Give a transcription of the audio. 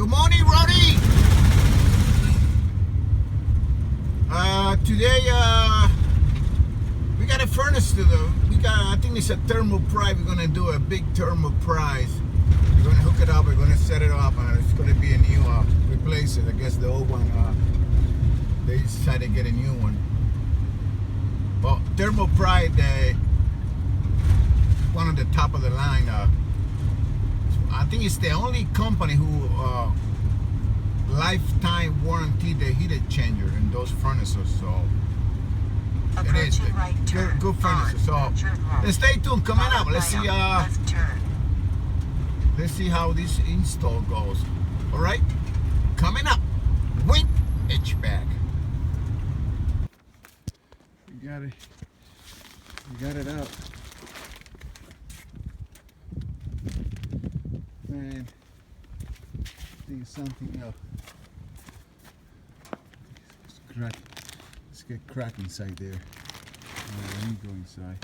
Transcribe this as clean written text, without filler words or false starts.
Good morning, Roddy. Today, we got a furnace to do. I think it's a thermal pry. We're gonna do a big thermal prise. We're gonna hook it up. We're gonna set it up, and it's gonna be a new replace it. I guess the old one. They decided to get a new one. Well, thermal pry, one of the top of the line. I think it's the only company who lifetime warranty the heat exchanger in those furnaces. So it is good furnaces. So let's stay tuned. Coming up, let's see how this install goes. All right, coming up, Wink HVAC. You got it up. Man, I think it's something else. Let's get crack inside there. Let me go inside.